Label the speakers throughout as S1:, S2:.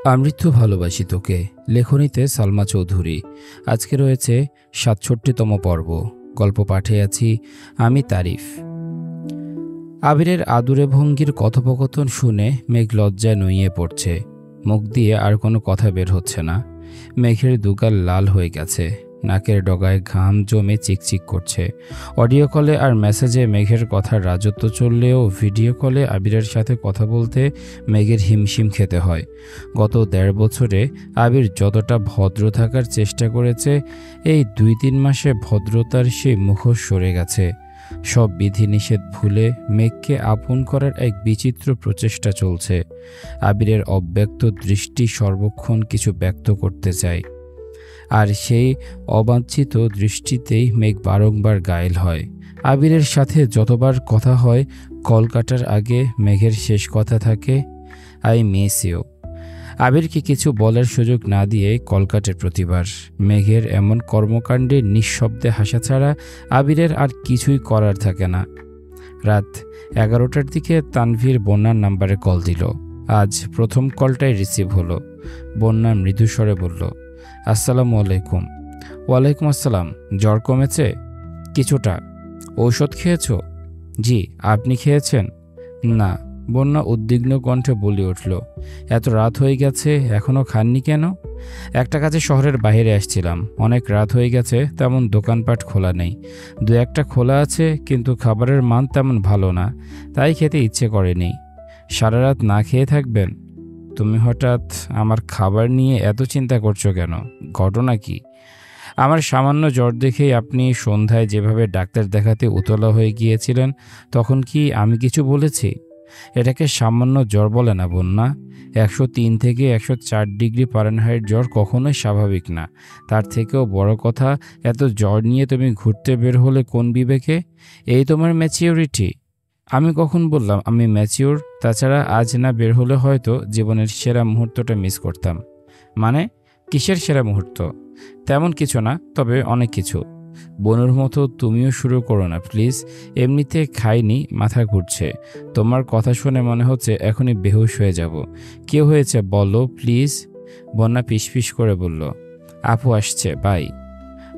S1: আমৃত্যু ভালোবাসি তোকে। লেখনীতে সালমা চৌধুরী। আজকে রয়েছে ৬৭তম পর্ব। গল্প পাঠে আছি আমি তারিফ। আবিরের আদুরে ভঙ্গির কথোপকথন শুনে মেঘ লজ্জায় নুইয়ে পড়ছে। মুখ দিয়ে আর কোনো কথা বের হচ্ছে না। মেঘের দুগাল লাল হয়ে গেছে, নাকের ডগায় ঘাম জমে চিকচিক করছে। অডিও কলে আর মেসেজে মেঘের কথার রাজত্ব চললেও ভিডিও কলে আবিরের সাথে কথা বলতে মেঘের হিমশিম খেতে হয়। গত ১.৫ বছরে আবির যতটা ভদ্র থাকার চেষ্টা করেছে, এই ২-৩ মাসে ভদ্রতার সেই মুখোশ সরে গেছে। সব বিধিনিষেধ ভুলে মেঘকে আপন করার এক বিচিত্র প্রচেষ্টা চলছে। আবিরের অব্যক্ত দৃষ্টি সর্বক্ষণ কিছু ব্যক্ত করতে চায়, আর সেই অবাঞ্ছিত দৃষ্টিতেই মেঘ বারংবার ঘায়েল হয়। আবিরের সাথে যতবার কথা হয়, কল কাটার আগে মেঘের শেষ কথা থাকে, আই মিস ইউ। আবিরকে কিছু বলার সুযোগ না দিয়ে কল কাটে প্রতিবার। মেঘের এমন কর্মকাণ্ডে নিঃশব্দে হাসা ছাড়া আবিরের আর কিছুই করার থাকে না। রাত ১১টার দিকে তানভীর বন্যার নাম্বারে কল দিল। আজ প্রথম কলটাই রিসিভ হলো। বন্যা মৃদু স্বরে বলল, আসসালামু আলাইকুম। ওয়ালাইকুম আসসালাম। জ্বর কমেছে? কিছুটা। ঔষধ খেয়েছো? জি। আপনি খেয়েছেন? না। বন্যা উদ্বিগ্ন কণ্ঠে বলে উঠল, এত রাত হয়ে গেছে, এখনও খাননি কেন? একটা কাজে শহরের বাইরে আসছিলাম, অনেক রাত হয়ে গেছে, তেমন দোকানপাট খোলা নেই। ২-১টা খোলা আছে, কিন্তু খাবারের মান তেমন ভালো না, তাই খেতে ইচ্ছে করেনি। সারা রাত না খেয়ে থাকবেন? তুমি হঠাৎ আমার খাবার নিয়ে এত চিন্তা করছো কেন? ঘটনা কি? আমার সামান্য জ্বর দেখেই আপনি সন্ধ্যায় যেভাবে ডাক্তার দেখাতে উতলা হয়ে গিয়েছিলেন, তখন কি আমি কিছু বলেছি? এটাকে সামান্য জ্বর বলে না বন্যা। ১০৩ থেকে ১০৪ ডিগ্রি ফারেনহাইট জ্বর কখনোই স্বাভাবিক না। তার থেকেও বড় কথা, এত জ্বর নিয়ে তুমি ঘুরতে বের হলে কোন বিবেকে? এই তোমার ম্যাচিউরিটি? আমি কখন বললাম আমি ম্যাচিউর? তাছাড়া আজ না বের হলে হয়তো জীবনের সেরা মুহূর্তটা মিস করতাম। মানে কিসের সেরা মুহূর্ত? তেমন কিছু না, তবে অনেক কিছু। বনুর মতো তুমিও শুরু করো না প্লিজ। এমনিতে খাইনি, মাথা ঘুরছে। তোমার কথা শুনে মনে হচ্ছে এখনই বেহুশ হয়ে যাব। কেউ হয়েছে বলো প্লিজ। বন্যা পিসপিস করে বলল, আপু আসছে, বাই।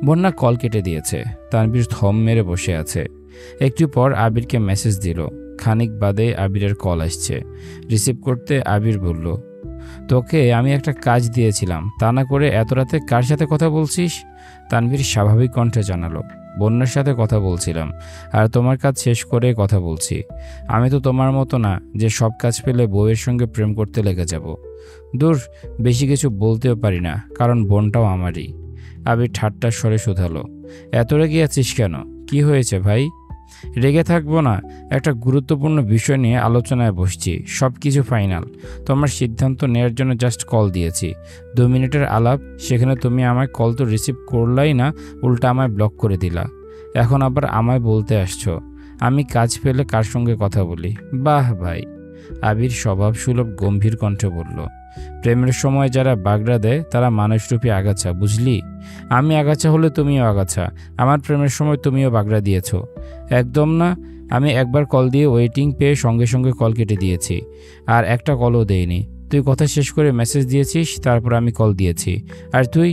S1: বন্যা কল কেটে দিয়েছে। তানভীর থম মেরে বসে আছে। একটু পর আবিরকে মেসেজ দিল। খানিক বাদে আবিরের কল আসছে। রিসিভ করতে আবির বলল, তোকে আমি একটা কাজ দিয়েছিলাম, তা না করে এত রাতে কার সাথে কথা বলছিস? তানভীর স্বাভাবিক কণ্ঠে জানালো, বন্যার সাথে কথা বলছিলাম, আর তোমার কাজ শেষ করে কথা বলছি। আমি তো তোমার মতো না যে সব কাজ পেলে বউয়ের সঙ্গে প্রেম করতে লেগে যাব। দূর, বেশি কিছু বলতেও পারি না, কারণ বোনটাও আমারই। আবির ঠাট্টার স্বরে শুধালো, এত রেগে আছিস কেন? কি হয়েছে ভাই? রেগে থাকবো না, একটা গুরুত্বপূর্ণ বিষয় নিয়ে আলোচনায় বসছি। সব কিছু ফাইনাল। তোমার সিদ্ধান্ত নেওয়ার জন্য জাস্ট কল দিয়েছি। ২ মিনিটের আলাপ, সেখানে তুমি আমায় কল তো রিসিভ করলাই না, উল্টা আমায় ব্লক করে দিলা। এখন আবার আমায় বলতে আসছো আমি কাজ পেলে কার সঙ্গে কথা বলি? বাহ ভাই। আবির স্বভাবসুলভ গম্ভীর কণ্ঠে বলল, প্রেমের সময় যারা বাগড়া দেয় তারা মানুষরূপী আগাছা, বুঝলি? আমি আগাছা হলে তুমিও আগাছা। আমার প্রেমের সময় তুমিও বাগড়া দিয়েছ। একদম না। আমি একবার কল দিয়ে ওয়েটিং পেয়ে সঙ্গে সঙ্গে কল কেটে দিয়েছি, আর একটা কলও দেইনি। তুই কথা শেষ করে মেসেজ দিয়েছিস, তারপর আমি কল দিয়েছি। আর তুই?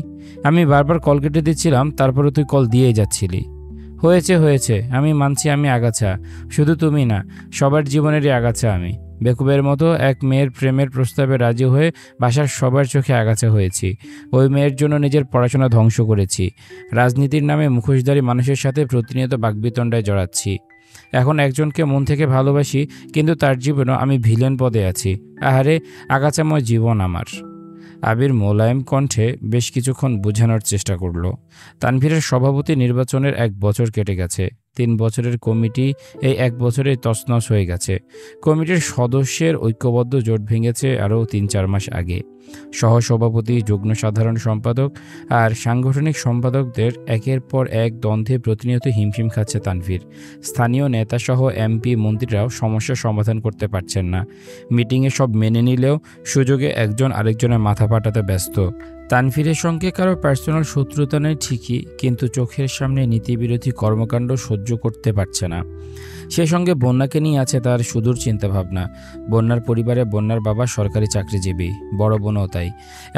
S1: আমি বারবার কল কেটে দিচ্ছিলাম, তারপরে তুই কল দিয়েই যাচ্ছিলি। হয়েছে, আমি মানছি আমি আগাছা। শুধু তুমি না, সবার জীবনেরই আগাছা আমি। বেকুবের মতো এক মেয়ের প্রেমের প্রস্তাবে রাজি হয়ে বাসার সবার চোখে আগাছা হয়েছি। ওই মেয়ের জন্য নিজের পড়াশোনা ধ্বংস করেছি। রাজনীতির নামে মুখোশধারী মানুষের সাথে প্রতিনিয়ত বাকবিতণ্ডায় জড়াচ্ছি। এখন একজনকে মন থেকে ভালোবাসি, কিন্তু তার জীবনেও আমি ভিলেন পদে আছি। আহারে, আগাছাময় জীবন আমার। আবির মোলায়েম কণ্ঠে বেশ কিছুক্ষণ বোঝানোর চেষ্টা করল। তানভীরের সভাপতি নির্বাচনের ১ বছর কেটে গেছে। ৩ বছরের কমিটি এই ১ বছরে তছনছ হয়ে গেছে। কমিটির সদস্যের ঐক্যবদ্ধ জোট ভেঙেছে আরও ৩-৪ মাস আগে। সহসভাপতি, যুগ্ম সাধারণ সম্পাদক আর সাংগঠনিক সম্পাদকদের একের পর এক দ্বন্দ্বে প্রতিনিয়ত হিমশিম খাচ্ছে তানভীর। স্থানীয় নেতাসহ এমপি মন্ত্রীরাও সমস্যার সমাধান করতে পারছেন না। মিটিংয়ে সব মেনে নিলেও সুযোগে একজন আরেকজনের মাথা পাঠাতে ব্যস্ত। তানভীরের সঙ্গে কারো পার্সোনাল শত্রুতা নেই ঠিকই, কিন্তু চোখের সামনে নীতিবিরোধী কর্মকাণ্ড সহ্য করতে পারছে না। সেই সঙ্গে বন্যাকে নিয়ে আছে তার সুদূর চিন্তাভাবনা। বন্যার পরিবারে বন্যার বাবা সরকারি চাকরিজীবী, বড় বোনও তাই।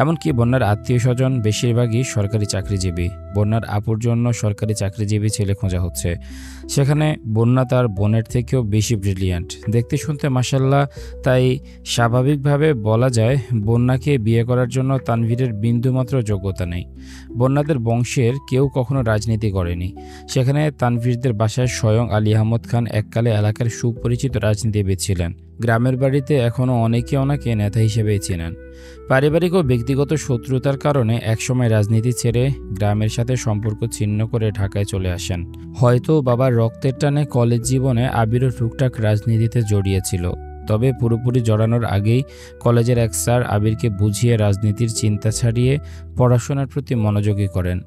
S1: এমনকি বন্যার আত্মীয় স্বজন বেশিরভাগই সরকারি চাকরিজীবী। বন্যার আপুর জন্য সরকারি চাকরিজীবী ছেলে খোঁজা হচ্ছে। সেখানে বন্যা তার বোনের থেকেও বেশি ব্রিলিয়ান্ট, দেখতে শুনতে মাশাল্লাহ। তাই স্বাভাবিকভাবে বলা যায় বন্যাকে বিয়ে করার জন্য তানভীরের বিন্দুমাত্র যোগ্যতা নেই। বন্যাদের বংশের কেউ কখনো রাজনীতি করেনি। সেখানে তানভীরদের বাসায় স্বয়ং আলী আহমদ খান এককালে এলাকার সুপরিচিত রাজনীতিবিদ ছিলেন। গ্রামের বাড়িতে এখনও অনেকে ওনাকে নেতা হিসেবেই চেনেন। পারিবারিক ও ব্যক্তিগত শত্রুতার কারণে একসময় রাজনীতি ছেড়ে গ্রামের সাথে সম্পর্ক ছিন্ন করে ঢাকায় চলে আসেন। হয়তো বাবার রক্তের টানে কলেজ জীবনে আবিরও টুকটাক রাজনীতিতে জড়িয়েছিল। তবে পুরোপুরি জড়ানোর আগেই কলেজের এক স্যার আবিরকে বুঝিয়ে রাজনীতির চিন্তা ছাড়িয়ে পড়াশোনার প্রতি মনোযোগী করেন।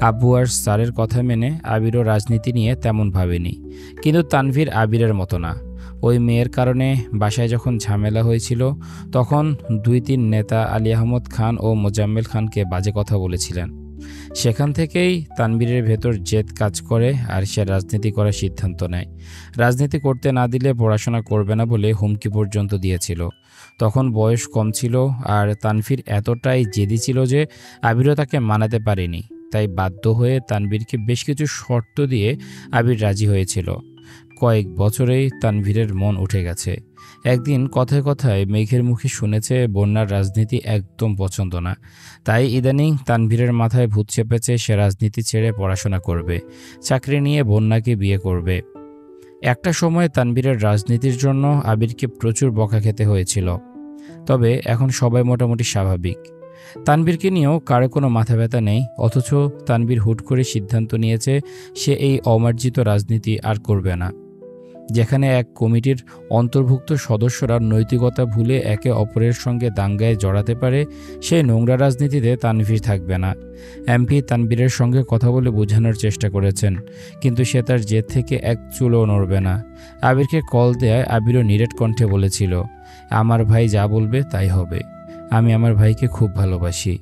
S1: আব্বু আর স্যারের কথা মেনে আবিরও রাজনীতি নিয়ে তেমন ভাবেনি। কিন্তু তানভীর আবিরের মতো না। ওই মেয়ের কারণে বাসায় যখন ঝামেলা হয়েছিল তখন 2-3 নেতা আলী আহমদ খান ও মোজাম্মেল খানকে বাজে কথা বলেছিলেন। সেখান থেকেই তানভীরের ভেতর জেদ কাজ করে আর সে রাজনীতি করার সিদ্ধান্ত নেয়। রাজনীতি করতে না দিলে পড়াশোনা করবে না বলে হুমকি পর্যন্ত দিয়েছিল। তখন বয়স কম ছিল আর তানভীর এতটাই জেদি ছিল যে আবিরও তাকে মানাতে পারেনি। তাই বাধ্য হয়ে তানভীরকে বেশ কিছু শর্ত দিয়ে আবির রাজি হয়েছিল। কয়েক বছরেই তানভীরের মন উঠে গেছে। একদিন কথায় কথায় মেঘের মুখে শুনেছে বন্যার রাজনীতি একদম পছন্দ না। তাই ইদানিং তানভীরের মাথায় ভূত চেপেছে সে রাজনীতি ছেড়ে পড়াশোনা করবে, চাকরি নিয়ে বন্যাকে বিয়ে করবে। একটা সময় তানভীরের রাজনীতির জন্য আবিরকে প্রচুর বকা খেতে হয়েছিল। তবে এখন সবাই মোটামুটি স্বাভাবিক। তানভীরকে নিয়েও কারো কোনো মাথা ব্যথা নেই। অথচ তানভীর হুট করে সিদ্ধান্ত নিয়েছে সে এই অমার্জিত রাজনীতি আর করবে না। যেখানে এক কমিটির অন্তর্ভুক্ত সদস্যরা নৈতিকতা ভুলে একে অপরের সঙ্গে দাঙ্গায় জড়াতে পারে, সেই নোংরা রাজনীতিতে তানভীর থাকবে না। এমপি তানভীরের সঙ্গে কথা বলে বোঝানোর চেষ্টা করেছেন, কিন্তু সে তার জেদ থেকে এক চুলও নড়বে না। আবিরকে কল দেয় আবিরও নিরেট কণ্ঠে বলেছিল, আমার ভাই যা বলবে তাই হবে। আমি আমার ভাইকে খুব ভালোবাসি।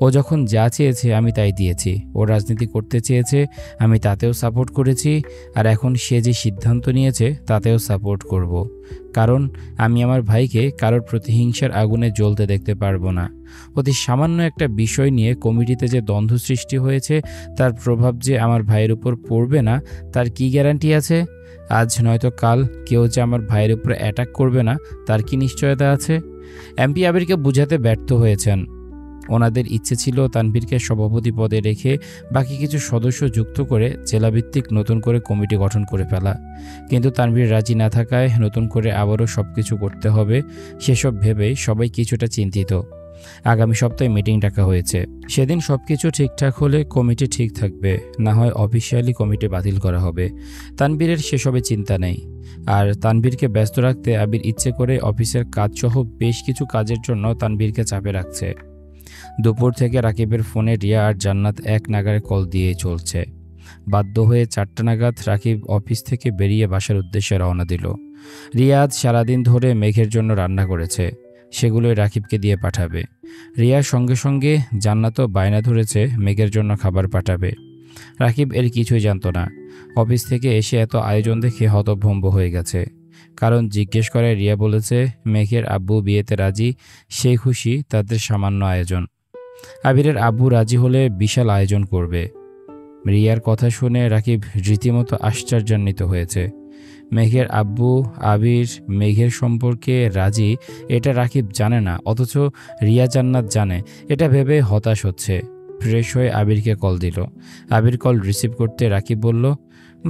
S1: ও যখন যা চেয়েছে আমি তাই দিয়েছি। ও রাজনীতি করতে চেয়েছে, আমি তাতেও সাপোর্ট করেছি। আর এখন সে যে সিদ্ধান্ত নিয়েছে তাতেও সাপোর্ট করব। কারণ আমি আমার ভাইকে কারোর প্রতিহিংসার আগুনে জ্বলতে দেখতে পারবো না। অতি সামান্য একটা বিষয় নিয়ে কমিটিতে যে দ্বন্দ্ব সৃষ্টি হয়েছে তার প্রভাব যে আমার ভাইয়ের উপর পড়বে না তার কি গ্যারান্টি আছে? আজ নয়তো কাল কেউ যে আমার ভাইয়ের উপর অ্যাটাক করবে না তার কি নিশ্চয়তা আছে? এমপি আবিরকে বুঝাতে ব্যর্থ হয়েছেন। ওনাদের ইচ্ছে ছিল তানভীরকে সভাপতি পদে রেখে বাকি কিছু সদস্য যুক্ত করে জেলাভিত্তিক নতুন করে কমিটি গঠন করে ফেলা। কিন্তু তানভীর রাজি না থাকায় নতুন করে আবারও সব কিছু করতে হবে। সেসব ভেবেই সবাই কিছুটা চিন্তিত। আগামী সপ্তাহে মিটিং ডাকা হয়েছে। সেদিন সব কিছু ঠিকঠাক হলে কমিটি ঠিক থাকবে, না হয় অফিসিয়ালি কমিটি বাতিল করা হবে। তানভীরের সেসবে চিন্তা নেই। আর তানভীরকে ব্যস্ত রাখতে আবির ইচ্ছে করে অফিসের কাজসহ বেশ কিছু কাজের জন্য তানভীরকে চাপে রাখছে। দুপুর থেকে রাকিবের ফোনে রিয়া আর জান্নাত এক নাগাড়ে কল দিয়ে চলছে। বাধ্য হয়ে 4টা নাগাদ রাকিব অফিস থেকে বেরিয়ে বাসার উদ্দেশ্যে রওনা দিল। রিয়া আজ সারাদিন ধরে মেঘের জন্য রান্না করেছে, সেগুলোই রাকিবকে দিয়ে পাঠাবে। রিয়ার সঙ্গে সঙ্গে জান্নাতও বায়না ধরেছে মেঘের জন্য খাবার পাঠাবে। রাকিব এর কিছুই জানতো না। অফিস থেকে এসে এত আয়োজন দেখে হতভম্ব হয়ে গেছে। কারণ জিজ্ঞেস করে রিয়া বলেছে মেঘের আব্বু বিয়েতে রাজি, সেই খুশি তাদের সামান্য আয়োজন। আবিরের আব্বু রাজি হলে বিশাল আয়োজন করবে। রিয়ার কথা শুনে রাকিব রীতিমতো আশ্চর্যান্বিত হয়েছে। মেঘের আব্বু আবির মেঘের সম্পর্কে রাজি এটা রাকিব জানে না, অথচ রিয়া জান্নাত জানে। এটা ভেবে হতাশ হচ্ছে। ফ্রেশ হয়ে আবিরকে কল দিল। আবির কল রিসিভ করতে রাকিব বলল,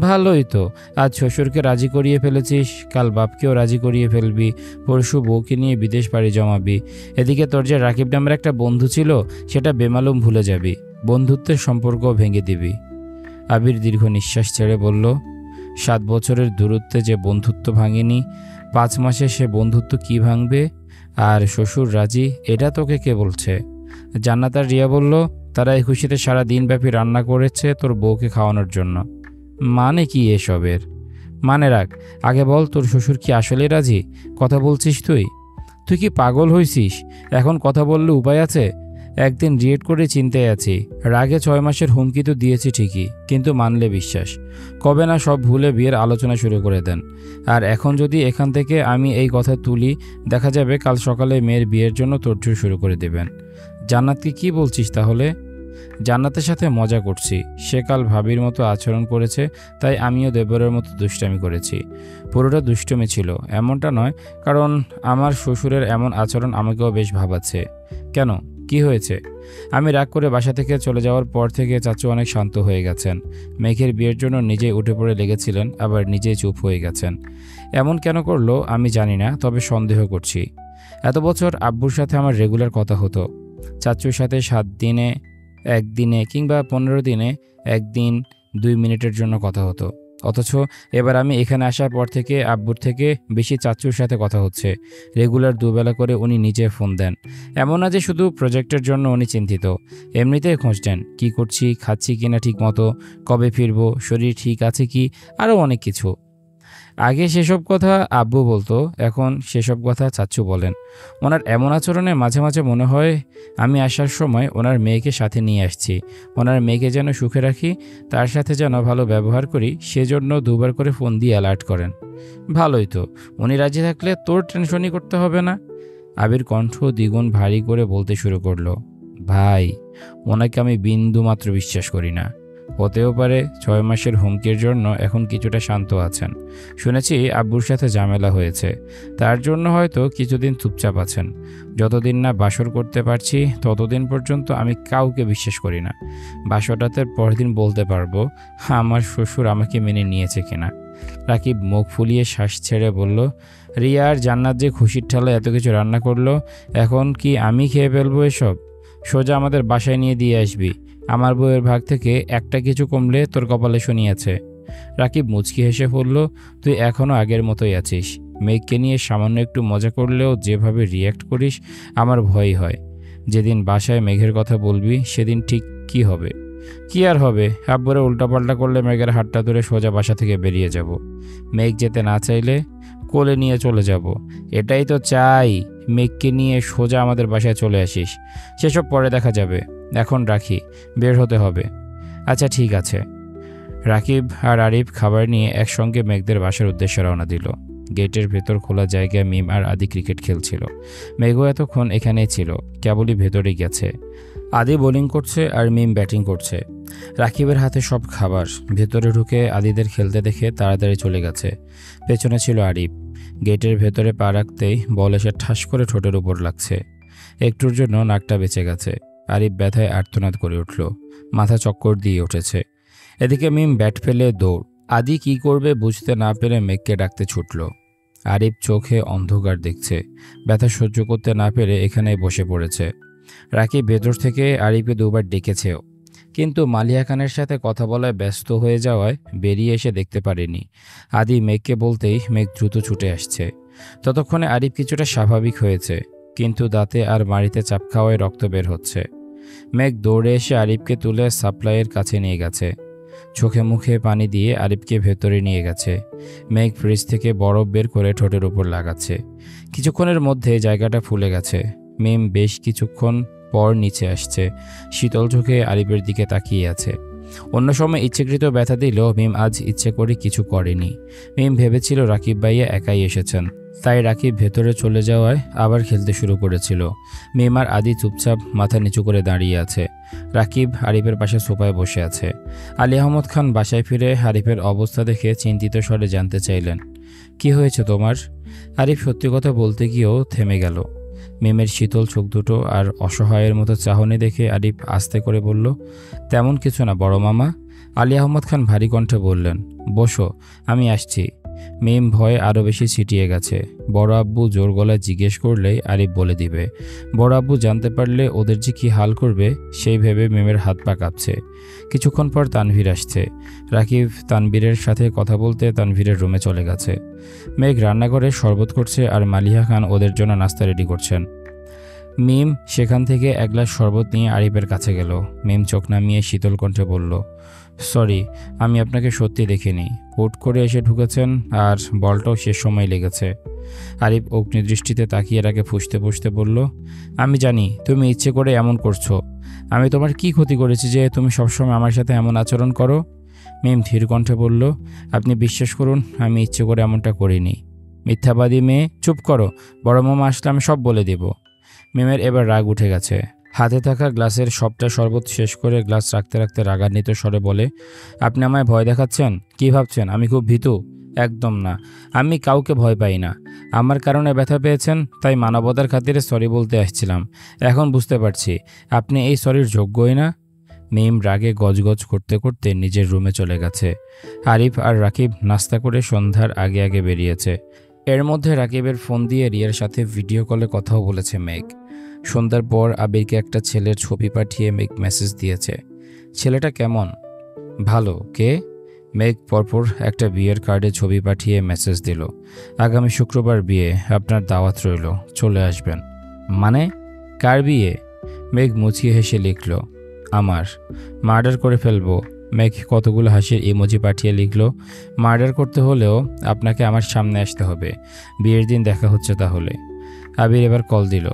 S1: ভালোই তো, আজ শ্বশুরকে রাজি করিয়ে ফেলেছিস, কাল বাপকেও রাজি করিয়ে ফেলবি, পরশু বউকে নিয়ে বিদেশ পাড়ি জমাবি। এদিকে তোর যে রাকিব নামের একটা বন্ধু ছিল সেটা বেমালুম ভুলে যাবি, বন্ধুত্বের সম্পর্কও ভেঙে দিবি। আবির দীর্ঘ নিঃশ্বাস ছেড়ে বলল, 7 বছরের দূরত্বে যে বন্ধুত্ব ভাঙেনি, 5 মাসে সে বন্ধুত্ব কি ভাঙবে? আর শ্বশুর রাজি, এটা তোকে কে বলছে? জান্নাত আর রিয়া বলল, তারা এই খুশিতে সারা দিনব্যাপী রান্না করেছে তোর বউকে খাওয়ানোর জন্য। মানে কি এসবের? মানে রাখ, আগে বল তোর শ্বশুর কি আসলে রাজি? কথা বলছিস তুই? তুই কি পাগল হয়েছিস? এখন কথা বললে উপায় আছে? একদিন রিয়েট করে চিন্তায় আছি। রাগে 6 মাসের হুমকি তো দিয়েছি ঠিকই, কিন্তু মানলে বিশ্বাস। কবে না সব ভুলে বিয়ের আলোচনা শুরু করে দেন। আর এখন যদি এখান থেকে আমি এই কথা তুলি, দেখা যাবে কাল সকালে মেয়ের বিয়ের জন্য তোড়জোড় শুরু করে দেবেন। জান্নাতকে কি বলছিস তাহলে? জান্নাতের সাথে মজা করছি। সে কাল ভাবির মতো আচরণ করেছে, তাই আমিও দেবরের মতো দুষ্টামি করেছি। পুরোটা দুষ্টমি ছিল এমনটা নয়, কারণ আমার শ্বশুরের এমন আচরণ আমাকেও বেশ ভাবাচ্ছে। কেন, কি হয়েছে? আমি রাগ করে বাসা থেকে চলে যাওয়ার পর থেকে চাচু অনেক শান্ত হয়ে গেছেন। মেঘের বিয়ের জন্য নিজেই উঠে পড়ে লেগেছিলেন, আবার নিজেই চুপ হয়ে গেছেন। এমন কেন করলো আমি জানি না, তবে সন্দেহ করছি। এত বছর আব্বুর সাথে আমার রেগুলার কথা হতো। চাচুর সাথে 7 দিনে একদিনে কিংবা 15 দিনে একদিন 2 মিনিটের জন্য কথা হতো। অথচ এবার আমি এখানে আসার পর থেকে আব্বুর থেকে বেশি চাচুর সাথে কথা হচ্ছে। রেগুলার দুবেলা করে উনি নিজে ফোন দেন। এমন না যে শুধু প্রজেক্টের জন্য উনি চিন্তিত, এমনিতেই খোঁজ নেন কী করছি, খাচ্ছি কিনা ঠিক মতো, কবে ফিরবো, শরীর ঠিক আছে কি, আরও অনেক কিছু। আগে সেসব কথা আব্বু বলতো, এখন সেসব কথা চাচ্চু বলেন। ওনার এমন আচরণে মাঝে মাঝে মনে হয় আমি আসার সময় ওনার মেয়েকে সাথে নিয়ে আসছি। ওনার মেয়েকে যেন সুখে রাখি, তার সাথে যেন ভালো ব্যবহার করি, সেজন্য 2বার করে ফোন দিয়ে অ্যালার্ট করেন। ভালোই তো, উনি রাজি থাকলে তোর টেনশনই করতে হবে না। আবির কণ্ঠ দ্বিগুণ ভারী করে বলতে শুরু করলো, ভাই, ওনাকে আমি বিন্দু মাত্র বিশ্বাস করি না। হতেও পারে 6 মাসের হুমকির জন্য এখন কিছুটা শান্ত আছেন। শুনেছি আব্বুর সাথে ঝামেলা হয়েছে, তার জন্য হয়তো কিছুদিন চুপচাপ আছেন। যতদিন না বাসর করতে পারছি ততদিন পর্যন্ত আমি কাউকে বিশ্বাস করি না। বাসরটাতে পরদিন বলতে পারবো আমার শ্বশুর আমাকে মেনে নিয়েছে কিনা। রাকিব মুখ ফুলিয়ে শ্বাস ছেড়ে বলল, রিয়া আর জান্নাত যে খুশির ঠালে এত কিছু রান্না করলো, এখন কি আমি খেয়ে ফেলবো এসব? সোজা আমাদের বাসায় নিয়ে দিয়ে আসবি। আমার বউয়ের ভাগ থেকে একটা কিছু কমলে তোর কপালে শনি আছে। রাকিব মুচকি হেসে বলল, তুই এখনও আগের মতোই আছিস। মেঘকে নিয়ে সামান্য একটু মজা করলেও যেভাবে রিয়্যাক্ট করিস আমার ভয়ই হয়। যেদিন বাসায় মেঘের কথা বলবি সেদিন ঠিক কি হবে? কি আর হবে, আব্বুরে উল্টাপাল্টা করলে মেঘের হাতটা ধরে সোজা বাসা থেকে বেরিয়ে যাব। মেঘ যেতে না চাইলে কোলে নিয়ে চলে যাব। এটাই তো চাই, মেঘকে নিয়ে সোজা আমাদের বাসায় চলে আসিস। সেসব পরে দেখা যাবে, এখন রাখি, বের হতে হবে। আচ্ছা ঠিক আছে। রাকিব আর আরিফ খাবার নিয়ে একসঙ্গে মেঘদের বাসার উদ্দেশ্যে রওনা দিল। গেটের ভেতর খোলা জায়গায় মিম আর আদি ক্রিকেট খেলছিল। মেঘও এতক্ষণ এখানেই ছিল, কেবলই ভেতরে গেছে। আদি বোলিং করছে আর মিম ব্যাটিং করছে। রাকিবের হাতে সব খাবার। ভেতরে ঢুকে আদিদের খেলতে দেখে তাড়াতাড়ি চলে গেছে। পেছনে ছিল আরিফ। গেটের ভেতরে পা রাখতেই বল এসে ঠাস করে ঠোঁটের উপর লাগছে। একটুর জন্য নাকটা বেঁচে গেছে। আরিফ ব্যথায় আর্তনাদ করে উঠল, মাথা চক্কর দিয়ে উঠেছে। এদিকে মিম ব্যাট ফেলে দৌড়। আদি কি করবে বুঝতে না পেরে মেঘকে ডাকতে ছুটল। আরিফ চোখে অন্ধকার দেখছে, ব্যথা সহ্য করতে না পেরে এখানেই বসে পড়েছে। রাকিব ভেতর থেকে আরিফকে 2বার ডেকেছেও, কিন্তু মালিয়া খানের সাথে কথা বলায় ব্যস্ত হয়ে যাওয়ায় বেরিয়ে এসে দেখতে পারেনি। আদি মেঘকে বলতেই মেঘ দ্রুত ছুটে আসছে। ততক্ষণে আরিফ কিছুটা স্বাভাবিক হয়েছে, কিন্তু দাঁতে আর মাড়িতে চাপ খাওয়ায় রক্ত বের হচ্ছে। মেঘ দৌড়ে এসে আরিফকে তুলে সাপ্লাইয়ের কাছে নিয়ে গেছে। চোখে মুখে পানি দিয়ে আরিফকে ভেতরে নিয়ে গেছে। মেঘ ফ্রিজ থেকে বরফ বের করে ঠোঁটের উপর লাগাচ্ছে। কিছুক্ষণের মধ্যে জায়গাটা ফুলে গেছে। মিম বেশ কিছুক্ষণ পর নিচে আসছে, শীতল চোখে আরিফের দিকে তাকিয়ে আছে। অন্য সময় ইচ্ছাকৃত ব্যথা দিলেও মিম আজ ইচ্ছে করে কিছু করেনি। মিম ভেবেছিল রাকিব ভাইয়া একাই এসেছেন, তাই রাকিব ভেতরে চলে যাওয়ায় আবার খেলতে শুরু করেছিল। মিম আর আদি চুপচাপ মাথা নিচু করে দাঁড়িয়ে আছে। রাকিব আরিফের পাশে সোফায় বসে আছে। আলী আহমদ খান বাসায় ফিরে আরিফের অবস্থা দেখে চিন্তিত স্বরে জানতে চাইলেন, কি হয়েছে তোমার? আরিফ সত্যি কথা বলতে গিয়েও থেমে গেল। মিমের শীতল চোখ দুটো আর অসহায়ের মতো চাহনি দেখে আরিফ আস্তে করে বলল, তেমন কিছু না বড় মামা। আলী আহমদ খান ভারী কণ্ঠে বললেন, বসো, আমি আসছি। মিম ভয়ে আরও বেশি ছিটিয়ে গেছে। বড় আব্বু জোর গলায় জিজ্ঞেস করলেই আরিফ বলে দিবে। বড় আব্বু জানতে পারলে ওদের যে কী হাল করবে সেই ভেবে মিমের হাত পা কাঁপছে। কিছুক্ষণ পর তানভীর আসছে। রাকিব তানভীরের সাথে কথা বলতে তানভীরের রুমে চলে গেছে। মেঘ রান্নাঘরে শরবত করছে আর মালিহা খান ওদের জন্য নাস্তা রেডি করছেন। মিম সেখান থেকে এক গ্লাস শরবত নিয়ে আরিফের কাছে গেল। মিম চোখ নামিয়ে শীতল কণ্ঠে বলল, সরি, আমি আপনাকে সত্যি দেখিনি। হুট করে এসে ঢুকেছেন আর বলটাও শেষ সময় লেগেছে। আরিফ অগ্নিদৃষ্টিতে তাকিয়ে রাখে ফুঁসতে ফুঁসতে বলল, আমি জানি তুমি ইচ্ছে করে এমন করছো। আমি তোমার কি ক্ষতি করেছি যে তুমি সবসময় আমার সাথে এমন আচরণ করো? মিম ধীর কণ্ঠে বলল, আপনি বিশ্বাস করুন, আমি ইচ্ছে করে এমনটা করিনি। মিথ্যাবাদী মেয়ে, চুপ করো, বড় মামা আসলে আমি সব বলে দেব। মিমের এবার রাগ উঠে গেছে। হাতে থাকা গ্লাসের সবটা শরবত শেষ করে গ্লাস রাখতে রাখতে রাগান্বিত স্বরে বলে, আপনি আমায় ভয় দেখাচ্ছেন? কি ভাবছেন আমি খুব ভীতু? একদম না, আমি কাউকে ভয় পাই না। আমার কারণে ব্যথা পেয়েছেন, তাই মানবতার খাতিরে সরি বলতে আসছিলাম। এখন বুঝতে পারছি আপনি এই সরির যোগ্যই না। মিম রাগে গজগজ করতে করতে নিজের রুমে চলে গেছে। আরিফ আর রাকিব নাস্তা করে সন্ধ্যার আগে আগে বেরিয়েছে। এর মধ্যে রাকিবের ফোন দিয়ে রিয়ার সাথে ভিডিও কলে কথাও বলেছে মেঘ। সন্ধ্যার পর আবিরকে একটা ছেলের ছবি পাঠিয়ে মেঘ মেসেজ দিয়েছে। ছেলেটা কেমন? ভালো। কে? মেঘ পরপর একটা বিয়ের কার্ডে ছবি পাঠিয়ে মেসেজ দিল, আগামী শুক্রবার বিয়ে, আপনার দাওয়াত রইল, চলে আসবেন। মানে কার বিয়ে? মেঘ মুচিয়ে হেসে লিখল, আমার। মার্ডার করে ফেলবো। মেঘ কতগুলো হাসির ইমোজি পাঠিয়ে লিখল, মার্ডার করতে হলেও আপনাকে আমার সামনে আসতে হবে। বিয়ের দিন দেখা হচ্ছে তাহলে। আবির এবার কল দিল।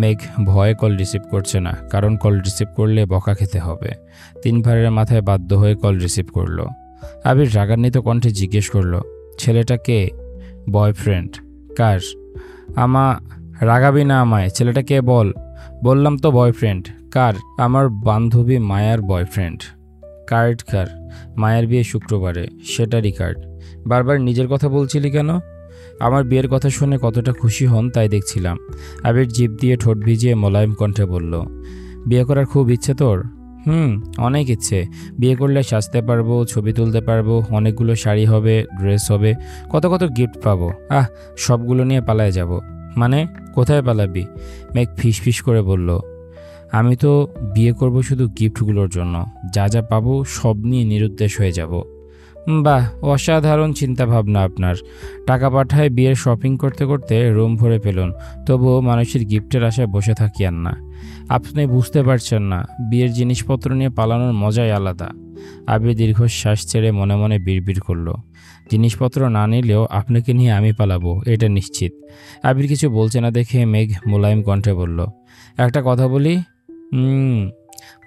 S1: মেঘ ভয়ে কল রিসিভ করছে না, কারণ কল রিসিভ করলে বকা খেতে হবে। 3 ভারের মাথায় বাধ্য হয়ে কল রিসিভ করলো। আবির রাগান্বিত কণ্ঠে জিজ্ঞেস করলো, ছেলেটা কে? বয়ফ্রেন্ড। কার? রাগাবি না আমায়, ছেলেটা কে বল। বললাম তো বয়ফ্রেন্ড। কার? আমার বান্ধবী মায়ার বয়ফ্রেন্ড। কার্ড কার? মায়ের বিয়ে শুক্রবারে, সেটারই কার্ড। বারবার নিজের কথা বলছিলি কেন? আমার বিয়ের কথা শুনে কতটা খুশি হন তাই দেখছিলাম। আবির জিভ দিয়ে ঠোঁট ভিজিয়ে মোলায়েম কণ্ঠে বলল, বিয়ে করার খুব ইচ্ছে তোর? অনেক ইচ্ছে। বিয়ে করলে সাজতে পারবো, ছবি তুলতে পারবো, অনেকগুলো শাড়ি হবে, ড্রেস হবে, কত কত গিফট পাবো। সবগুলো নিয়ে পালায় যাব। মানে কোথায় পালাবি? মেঘ ফিস ফিস করে বলল, আমি তো বিয়ে করব শুধু গিফটগুলোর জন্য, যা যা পাবো সব নিয়ে নিরুদ্দেশ হয়ে যাব। বাহ, অসাধারণ চিন্তাভাবনা আপনার। টাকা পাঠায় বিয়ের শপিং করতে করতে রুম ভরে ফেলুন, তবুও মানুষের গিফটের আশায় বসে থাকিয়েন না। আপনি বুঝতে পারছেন না, বিয়ের জিনিসপত্র নিয়ে পালানোর মজাই আলাদা। আবির দীর্ঘশ্বাস ছেড়ে মনে মনে বিড়বিড় করল, জিনিসপত্র না নিলেও আপনাকে নিয়ে আমি পালাবো, এটা নিশ্চিত। আবির কিছু বলছে না দেখে মেঘ মোলায়েম কণ্ঠে বলল, একটা কথা বলি?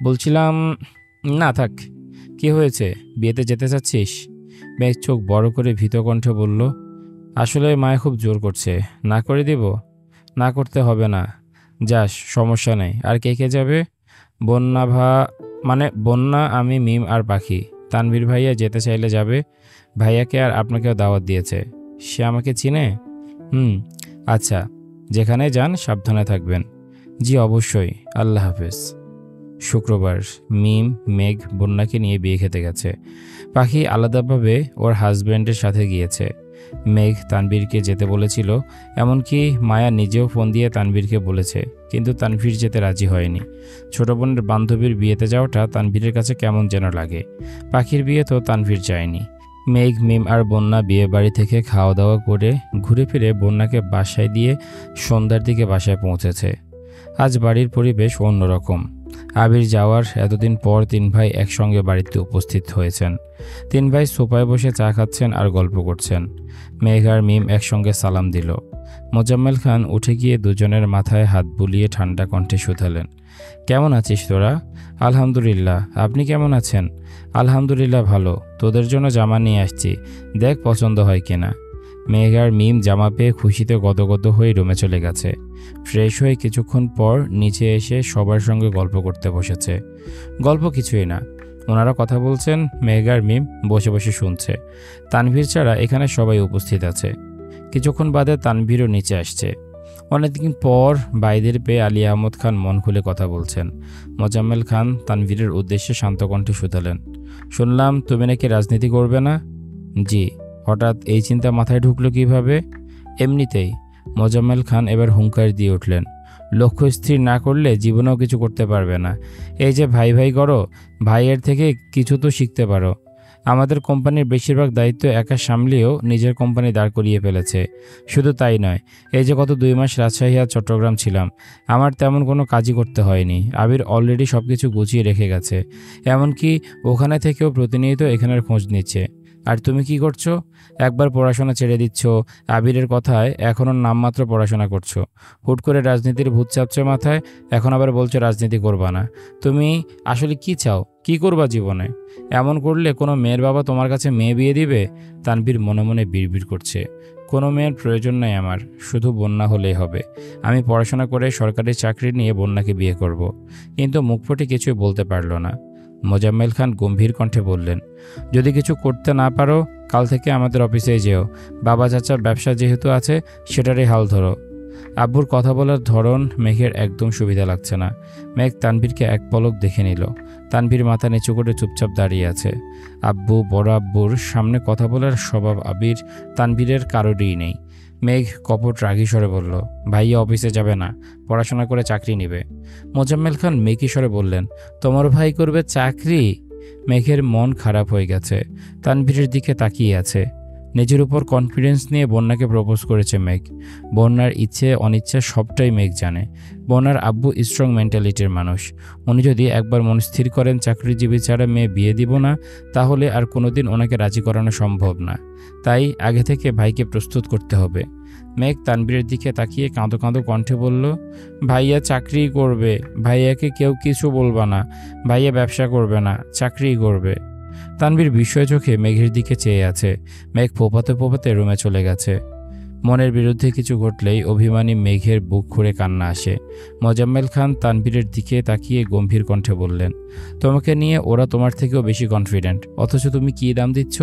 S1: বলছিলাম, না থাক। কি হয়েছে, বিয়েতে যেতে চাচ্ছিস? মেঘ চোখ বড় করে ভীত কণ্ঠে বলল, আসলে মায়ে খুব জোর করছে। না করে দিব? না করতে হবে না, যাস, সমস্যা নেই। আর কে কে যাবে? বন্যা, আমি, মিম আর পাখি। তানভীর ভাইয়া যেতে চাইলে যাবে। ভাইয়াকে আর আপনাকেও দাওয়াত দিয়েছে। সে আমাকে চিনে? আচ্ছা, যেখানে যান সাবধানে থাকবেন। জি অবশ্যই, আল্লাহ হাফেজ। শুক্রবার মিম মেঘ বন্যাকে নিয়ে বিয়ে খেতে গেছে। পাখি আলাদাভাবে ওর হাজব্যান্ডের সাথে গিয়েছে। মেঘ তানভীরকে যেতে বলেছিল, এমনকি মায়া নিজেও ফোন দিয়ে তানভীরকে বলেছে, কিন্তু তানভীর যেতে রাজি হয়নি। ছোট বোনের বান্ধবীর বিয়েতে যাওয়াটা তানভীরের কাছে কেমন যেন লাগে। পাখির বিয়ে তো তানভীর যায়নি। মেঘ, মিম আর বন্যা বিয়ে বাড়ি থেকে খাওয়া দাওয়া করে ঘুরে ফিরে বন্যাকে বাসায় দিয়ে সন্ধ্যার দিকে বাসায় পৌঁছেছে। আজ বাড়ির পরিবেশ অন্যরকম। আবির যাওয়ার এতদিন পর 3 ভাই একসঙ্গে বাড়িতে উপস্থিত হয়েছেন। 3 ভাই সোফায় বসে চা খাচ্ছেন আর গল্প করছেন। মেঘ আর মিম একসঙ্গে সালাম দিল। মোজাম্মেল খান উঠে গিয়ে দুজনের মাথায় হাত বুলিয়ে ঠান্ডা কণ্ঠে শুধালেন, কেমন আছিস তোরা? আলহামদুলিল্লাহ, আপনি কেমন আছেন? আলহামদুলিল্লাহ ভালো, তোদের জন্য জামা নিয়ে আসছি, দেখ পছন্দ হয় কিনা। মেঘ আর মিম জামা পেয়ে খুশিতে গদগদ হয়ে রুমে চলে গেছে। ফ্রেশ হয়ে কিছুক্ষণ পর নিচে এসে সবার সঙ্গে গল্প করতে বসেছে। গল্প কিছুই না, ওনারা কথা বলছেন, মেঘ আর মিম বসে বসে শুনছে। তানভীর ছাড়া এখানে সবাই উপস্থিত আছে। কিছুক্ষণ বাদে তানভীরও নিচে আসছে। অনেকদিন পর বাইদের পেয়ে আলী আহমদ খান মন খুলে কথা বলছেন। মোজাম্মেল খান তানভীরের উদ্দেশ্যে শান্ত কণ্ঠে শুধালেন, শুনলাম তুমি নাকি রাজনীতি করবে না? জি। হঠাৎ এই চিন্তা মাথায় ঢুকলো কিভাবে? এমনিতেই। মোজাম্মেল খান এবার হুঙ্কার দিয়ে উঠলেন, লক্ষ্য স্থির না করলে জীবনেও কিছু করতে পারবে না। এই যে ভাই ভাই করো, ভাইয়ের থেকে কিছু তো শিখতে পারো। আমাদের কোম্পানির বেশিরভাগ দায়িত্ব একা সামলেও নিজের কোম্পানি দাঁড় করিয়ে ফেলেছে। শুধু তাই নয়, এই যে গত 2 মাস রাজশাহী আর চট্টগ্রাম ছিলাম, আমার তেমন কোনো কাজই করতে হয়নি। আবির অলরেডি সব কিছু গুছিয়ে রেখে গেছে, এমনকি ওখানে থেকেও প্রতিনিয়ত এখানের খোঁজ নিচ্ছে। আর তুমি কি করছো? একবার পড়াশোনা ছেড়ে দিচ্ছ, আবিরের কথায় এখনও নামমাত্র পড়াশোনা করছো। হুট করে রাজনীতির ভূত চাপছে মাথায়, এখন আবার বলছো রাজনীতি করবা না। তুমি আসলে কি চাও? কি করবা জীবনে? এমন করলে কোনো মেয়ের বাবা তোমার কাছে মেয়ে বিয়ে দিবে? তানভীর মনে মনে বিড়বিড় করছে। কোনো মেয়ের প্রয়োজন নাই আমার, শুধু বন্যা হলেই হবে। আমি পড়াশোনা করে সরকারি চাকরি নিয়ে বন্যাকে বিয়ে করব। কিন্তু মুখ ফুটে কিছুই বলতে পারল না। মোজাম্মেল খান গম্ভীর কণ্ঠে বললেন, যদি কিছু করতে না পারো, কাল থেকে আমাদের অফিসেই যেও। বাবা চাচার ব্যবসা যেহেতু আছে, সেটারই হাল ধরো। আব্বুর কথা বলার ধরন মেঘের একদম সুবিধা লাগছে না। মেঘ তানভীরকে এক পলক দেখে নিল। তানভীর মাথা নিচু করে চুপচাপ দাঁড়িয়ে আছে। আব্বু, বড় আব্বুর সামনে কথা বলার স্বভাব তানভীরের কারোরই নেই। মেঘ কপট রাগী স্বরে বলল, ভাইয়া অফিসে যাবে না, পড়াশোনা করে চাকরি নেবে। মোজাম্মেল খান মেকি স্বরে বললেন, তোমার ভাই করবে চাকরি? মেঘের মন খারাপ হয়ে গেছে। তানভীরের দিকে তাকিয়ে আছে। নিজের উপর কনফিডেন্স নিয়ে বন্যাকে প্রপোজ করেছে মেঘ। বন্যার ইচ্ছে অনিচ্ছা সবটাই মেঘ জানে। বন্যার আব্বু স্ট্রং মেন্টালিটির মানুষ। উনি যদি একবার মন স্থির করেন চাকরিজীবী ছাড়া মেয়ে বিয়ে দিব না, তাহলে আর কোনোদিন ওনাকে রাজি করানো সম্ভব না। তাই আগে থেকে ভাইকে প্রস্তুত করতে হবে। মেঘ তানভীরের দিকে তাকিয়ে কাঁদো কাঁদো কণ্ঠে বলল, ভাইয়া চাকরি করবে, ভাইয়াকে কেউ কিছু বলবা না। ভাইয়া ব্যবসা করবে না, চাকরিই করবে। তানভীর বিস্ময় চোখে মেঘের দিকে চেয়ে আছে। মেঘ ফোপাতে ফোপাতে রুমে চলে গেছে। মনের বিরুদ্ধে কিছু ঘটলেই অভিমানী মেঘের বুক খুঁড়ে কান্না আসে। মোজাম্মেল খান তানভীরের দিকে তাকিয়ে গম্ভীর কণ্ঠে বললেন, তোমাকে নিয়ে ওরা তোমার থেকেও বেশি কনফিডেন্ট, অথচ তুমি কী দাম দিচ্ছ?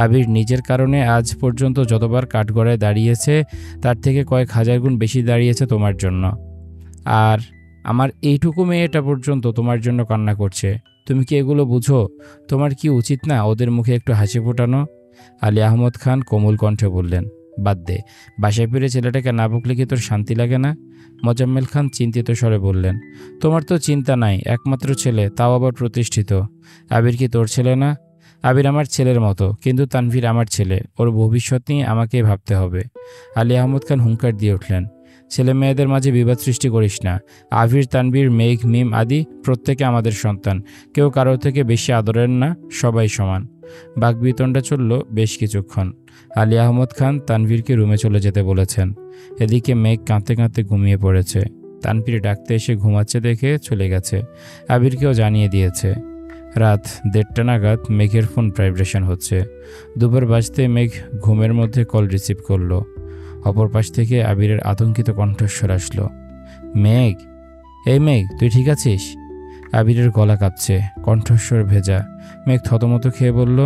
S1: আবির নিজের কারণে আজ পর্যন্ত যতবার কাঠগড়ায় দাঁড়িয়েছে, তার থেকে কয়েক হাজার গুণ বেশি দাঁড়িয়েছে তোমার জন্য। আর আমার এইটুকু মেয়েটা পর্যন্ত তোমার জন্য কান্না করছে। তুমি কি এগুলো বুঝো? তোমার কি উচিত না ওদের মুখে একটু হাসি ফোটানো? আলী আহমদ খান কোমল কণ্ঠে বললেন, বাদ দে, বাসায় ফিরে ছেলেটাকে না বকলে কি তোর শান্তি লাগে না? মোজাম্মেল খান চিন্তিত স্বরে বললেন, তোমার তো চিন্তা নাই, একমাত্র ছেলে, তাও আবার প্রতিষ্ঠিত। আবির কি তোর ছেলে না? আবির আমার ছেলের মতো, কিন্তু তানভীর আমার ছেলে, ওর ভবিষ্যৎ নিয়ে আমাকেই ভাবতে হবে। আলী আহমদ খান হুঙ্কার দিয়ে উঠলেন, ছেলে মেয়েদের মাঝে বিবাদ সৃষ্টি করিস না। আবির, তানভীর, মেঘ, মিম আদি প্রত্যেকে আমাদের সন্তান, কেউ কারোর থেকে বেশি আদরের না, সবাই সমান। বাকবিতণ্ডা চলল বেশ কিছুক্ষণ। আলী আহমদ খান তানভীরকে রুমে চলে যেতে বলেছেন। এদিকে মেঘ কাঁদতে কাঁদতে ঘুমিয়ে পড়েছে। তানভীর ডাকতে এসে ঘুমাচ্ছে দেখে চলে গেছে। আবিরকেও জানিয়ে দিয়েছে। রাত 1:30 নাগাদ মেঘের ফোন ভাইব্রেশন হচ্ছে। দুপুর বাজতে মেঘ ঘুমের মধ্যে কল রিসিভ করলো। অপর পাশ থেকে আবিরের আতঙ্কিত কণ্ঠস্বর আসলো, মেঘ, এই মেঘ, তুই ঠিক আছিস? আবিরের গলা কাঁপছে, কণ্ঠস্বর ভেজা। মেঘ থতমত খেয়ে বলল,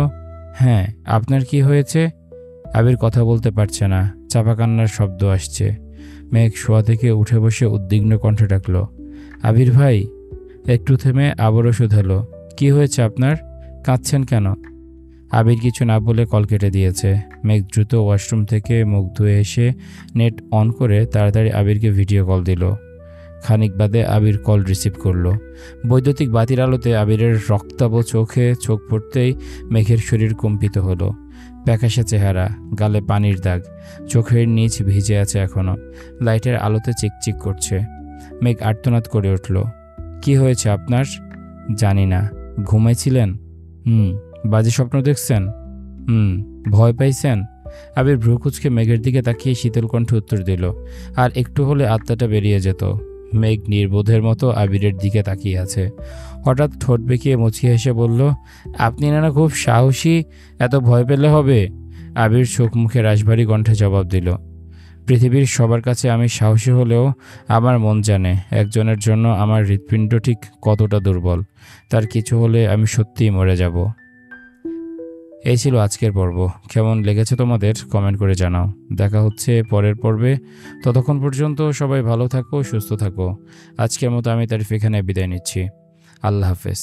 S1: হ্যাঁ, আপনার কি হয়েছে? আবির কথা বলতে পারছে না, চাপা কান্নার শব্দ আসছে। মেঘ শোয়া থেকে উঠে বসে উদ্বিগ্ন কণ্ঠে ডাকল, আবির ভাই। একটু থেমে আবারও শুধালো, কি হয়েছে আপনার? কাঁদছেন কেন? আবির কিছু না বলে কল কেটে দিয়েছে। মেঘ দ্রুত ওয়াশরুম থেকে মুখ ধুয়ে এসে নেট অন করে তাড়াতাড়ি আবিরকে ভিডিও কল দিল। খানিক বাদে আবির কল রিসিভ করলো। বৈদ্যুতিক বাতির আলোতে আবিরের রক্তাভ চোখে চোখ পড়তেই মেঘের শরীর কম্পিত হলো। প্যাকাশে চেহারা, গালে পানির দাগ, চোখের নিচ ভিজে আছে এখনো, লাইটের আলোতে চিকচিক করছে। মেঘ আর্তনাদ করে উঠল, কি হয়েছে আপনার? জানি না। ঘুমাইছিলেন? বাজে স্বপ্ন দেখছেন? ভয় পাইছেন? আবির ভ্রুকুচকে মেঘের দিকে তাকিয়ে শীতল কণ্ঠে উত্তর দিল। আর একটু হলে আত্মাটা বেরিয়ে যেত। মেঘ নির্বোধের মতো আবিরের দিকে তাকিয়ে আছে। হঠাৎ ঠোঁট বেঁকিয়ে মুচকি হেসে বলল, আপনি না খুব সাহসী, এত ভয় পেলে হবে? আবির চোখ মুখে রাশভারী কণ্ঠে জবাব দিল, পৃথিবীর সবার কাছে আমি সাহসী হলেও আমার মন জানে একজনের জন্য আমার হৃৎপিণ্ড ঠিক কতটা দুর্বল। তার কিছু হলে আমি সত্যিই মরে যাব। এই ছিল আজকের পর্ব। কেমন লেগেছে তোমাদের কমেন্ট করে জানাও। দেখা হচ্ছে পরের পর্বে। ততক্ষণ পর্যন্ত সবাই ভালো থাকো, সুস্থ থাকো। আজকের মতো আমি তারিফ এখানে বিদায় নিচ্ছি। আল্লাহ হাফেজ।